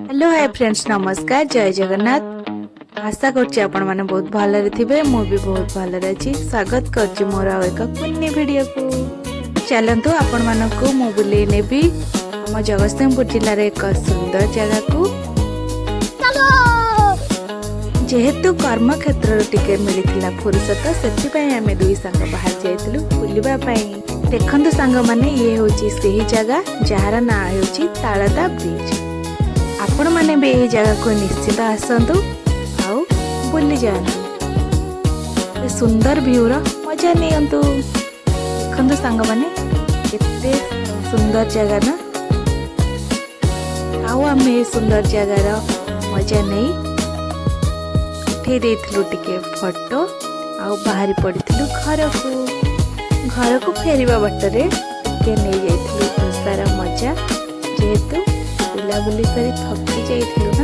Hello hi friends, नमस्कार, जय जगन्नाथ। आशा करछि आपण माने बहुत भलरे थिबे। मु भी बहुत भलरे अछि। स्वागत करछि मोर एक कुन्नी वीडियो को। चलंतु आपण मानको मु बुले नेबी हम जगतसिंहपुर जिल्ला रे एक सुंदर जगह को। जेहेतु कर्म क्षेत्र टिके मिलिथिला फुर्सत, सेति पय हमें दुई संग बाहर जाइतलु बुलिबा पय। देखंतु संग माने ये होची सेही जगह जहार ना होची तालदा ब्रिज। आपण माने भी यही जगह को निश्चित आसतु आउ बुली जातु। सुंदर व्यू रो मजा नियंतु। देखंतु सांग माने केते सुंदर जगह ना। आउ हमें सुंदर जगह रो मजा नहीं उठे देथलु टिके फोटो आउ बाहरी पड़िथलु घर को फेरिबा बटरे टिके नै जाइथलु सारा मजा। जेहेतु बुलाबुली करी थकी जाइथिलु